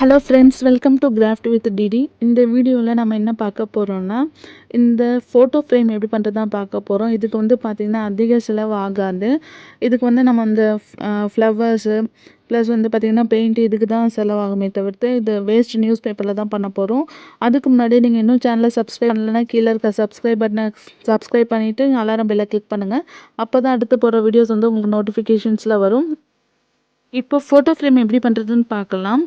Hello friends, welcome to craft with DD. இந்த வீடியோவில் நம்ம என்ன பார்க்க போகிறோம்னா, இந்த ஃபோட்டோ ஃப்ரேம் எப்படி பண்ணுறது தான் பார்க்க போகிறோம். இதுக்கு வந்து பார்த்திங்கன்னா அதிக செலவு ஆகாது. இதுக்கு வந்து நம்ம அந்த ஃப்ளவர்ஸு ப்ளஸ் வந்து பார்த்திங்கன்னா பெயிண்ட் இதுக்கு தான் செலவாகுமே தவிர்த்து இது வேஸ்ட் நியூஸ் பேப்பரில் தான் பண்ண போகிறோம். அதுக்கு முன்னாடி நீங்கள் இன்னும் சேனலை சப்ஸ்கிரைப் பண்ணலைன்னா கீழே இருக்க சப்ஸ்கிரைப் பட்டனை சப்ஸ்கிரைப் பண்ணிவிட்டு அலாரம் பெல்லை கிளிக் பண்ணுங்கள். அப்போ தான் அடுத்து போகிற வீடியோஸ் வந்து உங்களுக்கு நோட்டிஃபிகேஷன்ஸில் வரும். இப்போ ஃபோட்டோ ஃப்ரேம் எப்படி பண்ணுறதுன்னு பார்க்கலாம்.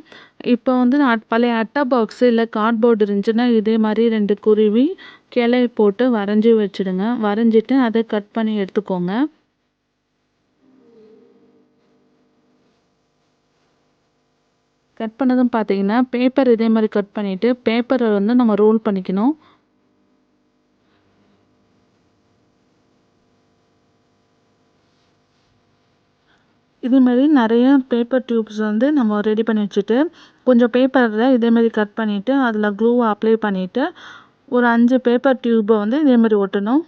இப்போ வந்து பழைய அட்டை பாக்ஸு இல்லை கார்ட்போர்டு இருந்துச்சுன்னா இதே மாதிரி 2 குருவி கிளை போட்டு வரைஞ்சி வச்சுடுங்க. வரைஞ்சிட்டு அதை கட் பண்ணி எடுத்துக்கோங்க. கட் பண்ணதும் பார்த்தீங்கன்னா பேப்பர் இதே மாதிரி கட் பண்ணிவிட்டு பேப்பரை வந்து நம்ம ரோல் பண்ணிக்கணும். இது மாதிரி நிறைய பேப்பர் டியூப்ஸ் வந்து நம்ம ரெடி பண்ணி வச்சுட்டு கொஞ்சம் பேப்பரில் இதேமாதிரி கட் பண்ணிவிட்டு அதில் க்ளூவை அப்ளை பண்ணிவிட்டு ஒரு 5 பேப்பர் டியூப்பை வந்து இதேமாதிரி ஒட்டணும்.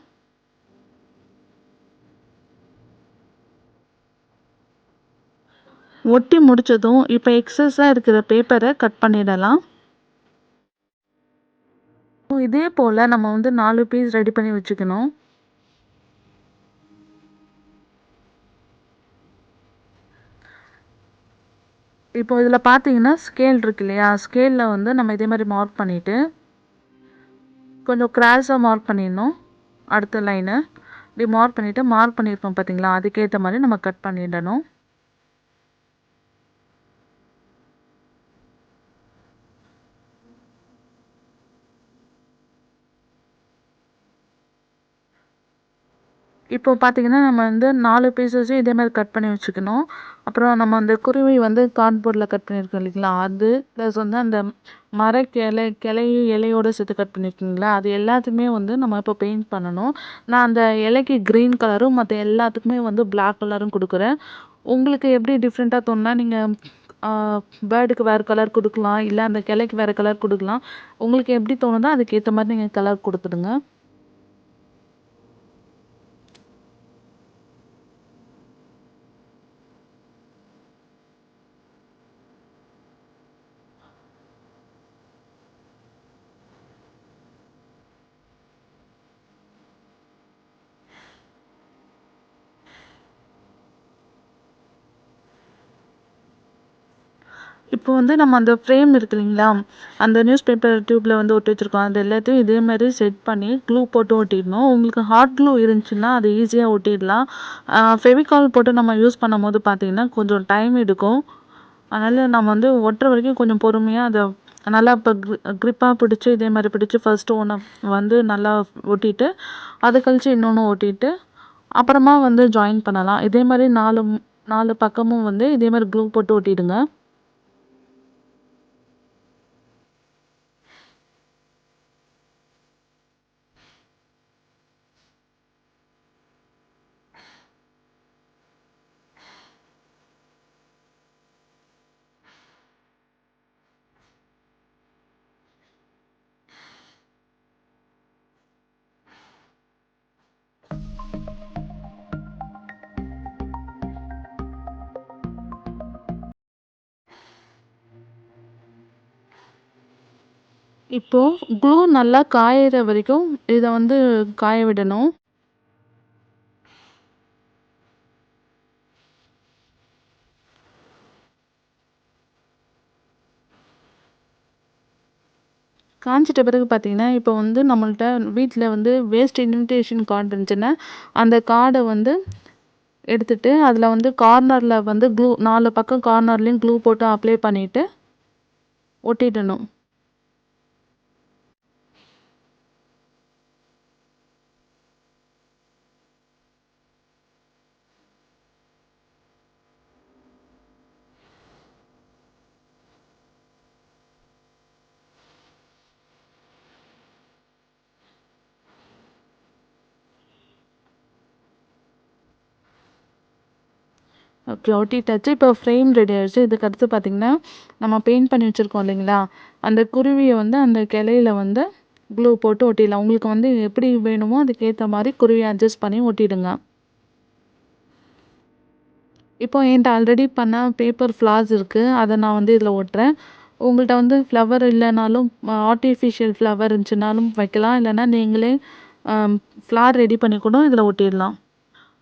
ஒட்டி முடித்ததும் இப்போ எக்ஸஸாக இருக்கிற பேப்பரை கட் பண்ணிடலாம். இதே போல் நம்ம வந்து 4 பீஸ் ரெடி பண்ணி வச்சுக்கணும். இப்போ இதில் பார்த்தீங்கன்னா ஸ்கேல் இருக்கு இல்லையா, ஸ்கேலில் வந்து நம்ம இதே மாதிரி மார்க் பண்ணிவிட்டு கொஞ்சம் கிராஸாக மார்க் பண்ணிடணும். அடுத்த லைனை இப்படி மார்க் பண்ணியிருக்கோம் பார்த்தீங்களா, அதுக்கேற்ற மாதிரி நம்ம கட் பண்ணிடணும். இப்போ பார்த்தீங்கன்னா நம்ம வந்து 4 பீசஸையும் இதே மாதிரி கட் பண்ணி வச்சுக்கணும். அப்புறம் நம்ம அந்த குருவி வந்து கார்ட்போர்டில் கட் பண்ணியிருக்கோம் இல்லைங்களா, அது ப்ளஸ் வந்து அந்த இலையோடு சேர்த்து கட் பண்ணியிருக்கீங்களா, அது எல்லாத்துக்குமே வந்து நம்ம இப்போ பெயிண்ட் பண்ணணும். நான் அந்த இலைக்கு க்ரீன் கலரும் மற்ற எல்லாத்துக்குமே வந்து பிளாக் கலரும் கொடுக்குறேன். உங்களுக்கு எப்படி டிஃப்ரெண்ட்டாக தோணுன்னா நீங்கள் பேர்டுக்கு வேறு கலர் கொடுக்கலாம், இல்லை அந்த கிளைக்கு வேறு கலர் கொடுக்கலாம். உங்களுக்கு எப்படி தோணுதோ அதுக்கேற்ற மாதிரி நீங்கள் கலர் கொடுத்துடுங்க. இப்போ வந்து நம்ம அந்த ஃப்ரேம் இருக்கு இல்லைங்களா, அந்த நியூஸ் பேப்பர் டியூப்பில் வந்து ஒட்டி வச்சுருக்கோம். அது எல்லாத்தையும் இதே மாதிரி செட் பண்ணி க்ளூ போட்டு ஒட்டிடணும். உங்களுக்கு ஹாட் க்ளூ இருந்துச்சுன்னா அது ஈஸியாக ஒட்டிடலாம். ஃபெவிகால் போட்டு நம்ம யூஸ் பண்ணும்போது பார்த்திங்கன்னா கொஞ்சம் டைம் எடுக்கும். அதனால் நம்ம வந்து ஒட்டுற வரைக்கும் கொஞ்சம் பொறுமையாக அதை நல்லா இப்போ க்ரிப்பாக பிடிச்சி இதே மாதிரி பிடிச்சி ஃபஸ்ட்டு ஒன்று வந்து நல்லா ஒட்டிட்டு அதை கழிச்சு இன்னொன்று ஒட்டிட்டு அப்புறமா வந்து ஜாயின் பண்ணலாம். இதே மாதிரி 4 பக்கமும் வந்து இதே மாதிரி க்ளூ போட்டு ஒட்டிடுங்க. இப்போது க்ளூ நல்லா காயிற வரைக்கும் இதை வந்து காய விடணும். காஞ்சிட்ட பிறகு பார்த்தீங்கன்னா இப்போ வந்து நம்மள்ட்ட வீட்டில் வந்து வேஸ்ட் இன்விடேஷன் கார்டு இருந்துச்சுன்னா அந்த கார்டை வந்து எடுத்துட்டு அதில் வந்து கார்னரில் வந்து க்ளூ 4 பக்கம் கார்னர்லேயும் க்ளூ போட்டு அப்ளை பண்ணிவிட்டு ஒட்டிடணும். ஓகே, ஒட்டிட்டாச்சு. இப்போ ஃப்ரேம் ரெடி ஆகிடுச்சு. இதுக்கு அடுத்து பார்த்திங்கன்னா நம்ம பெயிண்ட் பண்ணி வச்சுருக்கோம் இல்லைங்களா, அந்த குருவியை வந்து அந்த கிளையில வந்து க்ளூ போட்டு ஒட்டிடலாம். உங்களுக்கு வந்து எப்படி வேணுமோ அதுக்கேற்ற மாதிரி குருவியை அட்ஜஸ்ட் பண்ணி ஒட்டிடுங்க. இப்போ என்கிட்ட ஆல்ரெடி பண்ண பேப்பர் ஃப்ளார்ஸ் இருக்குது, அதை நான் வந்து இதில் ஒட்டுறேன். உங்கள்ட்ட வந்து ஃப்ளவர் இல்லனாலும் ஆர்ட்டிஃபிஷியல் ஃப்ளவர் இருந்துச்சுனாலும் வைக்கலாம். இல்லன்னா நீங்களே ஃப்ளார் ரெடி பண்ணி கூட இதில ஒட்டிடலாம்.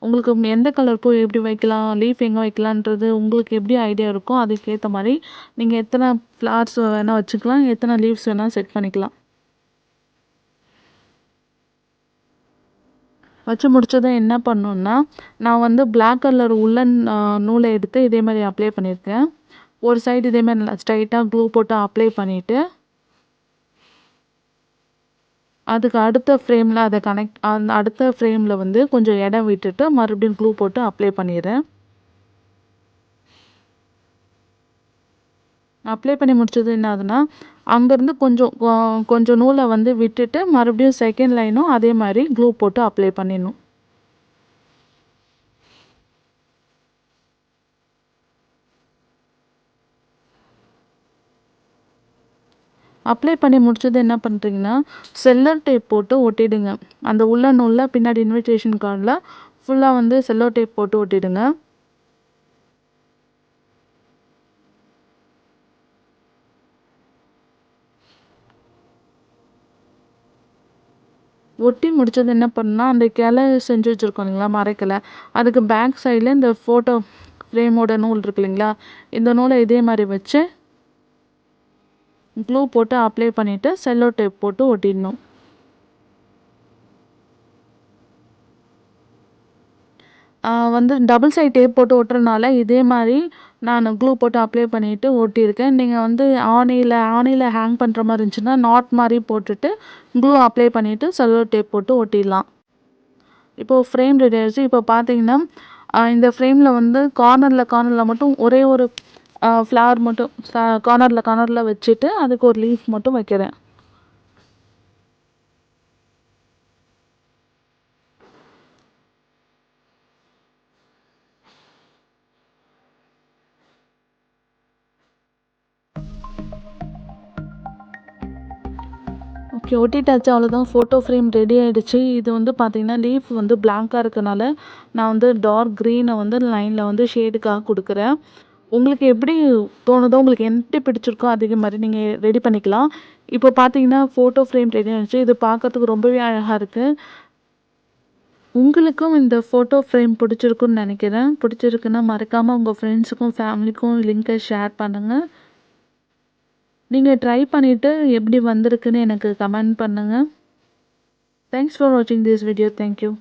உங்களுக்கு எந்த கலர் பூ எப்படி வைக்கலாம், லீஃப் எங்க வைக்கலான்றது உங்களுக்கு எப்படி ஐடியா இருக்கோ அதுக்கேத்த மாரி நீங்க எத்தன ஃப்ளார்ஸ் வேணா வச்சுக்கலாம். எத்தன லீவ்ஸ் வேணா செட் பண்ணிக்கலாம். வச்சு முடிச்சதும் என்ன பண்ணணும்னா, நான் வந்து பிளாக் கலர் உல்லன் நூல எடுத்து இதே மாரி அப்ளை பண்ணியிருக்கேன். ஒரு சைடு இதே மாரி நல்லா ஸ்ட்ரைட்டா க்ளூ போட்டு அப்ளை பண்ணிட்டு, அதுக்கு அடுத்த ஃப்ரேம்ல அத அந்த அடுத்த ஃப்ரேம்ல வந்து கொஞ்சம் இடம் விட்டுட்டு மறுபடியும் க்ளூ போட்டு அப்ளை பண்ணிர்றேன். அப்ளை பண்ணி முடிச்சது என்ன ஆகுதுன்னா, அங்கருந்து கொஞ்சம் நூல வந்து விட்டுட்டு மறுபடியும் செகண்ட் லைனும் அதே மாரி க்ளூ போட்டு அப்ளை பண்ணிடணும். அப்ளை பண்ணி முடிச்சது என்ன பண்றீங்கன்னா, செல்லோ டேப் போட்டு ஒட்டிடுங்க. அந்த உள்ள நூல்ல பின்னாடி இன்விடேஷன் கார்ட்ல ஃபுல்லா வந்து செல்லோ டேப் போட்டு ஒட்டிடுங்க. ஒட்டி முடிச்சது என்ன பண்ணணும்னா, அந்த கிளை செஞ்சு வச்சிருக்கோம் இல்லைங்களா, மரக்கிளை. அதுக்கு பேக் சைடுல இந்த ஃபோட்டோ ஃப்ரேமோட நூல் இருக்கு இல்லைங்களா, இந்த நூல இதே மாரி வச்சு க்ளூ போட்டு அப்ளை பண்ணிட்டு செல்லோ டேப் போட்டு ஒட்டிடணும். வந்து டபுள் சைட் டேப் போட்டு ஒட்டுறனால இதே மாரி நான் க்ளூ போட்டு அப்ளை பண்ணிட்டு ஒட்டியிருக்கேன். நீங்க வந்து ஆணியில ஹேங் பண்ற மாரி இருந்துச்சுன்னா, நாட் மாரி போட்டுட்டு க்ளூ அப்ளை பண்ணிட்டு செல்லோ டேப் போட்டு ஒட்டிடலாம். இப்போ ஃப்ரேம் ரெடி ஆயிடுச்சு. இப்போ பார்த்தீங்கன்னா, இந்த ஃப்ரேம்ல வந்து கார்னர்ல மட்டும் ஒரே ஒரு ஃப்ளவர் மட்டும் கார்னர்ல வச்சுட்டு அதுக்கு ஒரு லீஃப் மட்டும் வைக்கிறேன். ஓகே, ஒட்டிட்டாச்சு. அவ்வளோதான், ஃபோட்டோ ஃப்ரேம் ரெடி ஆயிடுச்சு. இது வந்து பார்த்தீங்கன்னா, லீஃப் வந்து பிளாங்க்கா இருக்கனால நான் வந்து டார்க் க்ரீன வந்து லைன்ல வந்து ஷேடுக்காக குடுக்குறேன். உங்களுக்கு எப்படி தோணுதோ, உங்களுக்கு எப்படி பிடிச்சிருக்கோ அதே மாரி நீங்க ரெடி பண்ணிக்கலாம். இப்போ பார்த்தீங்கன்னா, ஃபோட்டோ ஃப்ரேம் ரெடி ஆயிடுச்சு. இது பார்க்கறதுக்கு ரொம்பவே அழகா இருக்கு. உங்களுக்கும் இந்த ஃபோட்டோ ஃப்ரேம் பிடிச்சிருக்குன்னு நெனைக்கிறேன். பிடிச்சிருக்குன்னா மறக்காம உங்க ஃப்ரெண்ட்ஸுக்கும், ஃபேமிலிக்கும் லிங்க்க ஷேர் பண்ணுங்க. நீங்க ட்ரை பண்ணிட்டு எப்படி வந்திருக்குன்னு எனக்கு கமெண்ட் பண்ணுங்க. தேங்க்ஸ் ஃபார் வாட்சிங் திஸ் வீடியோ. Thank you.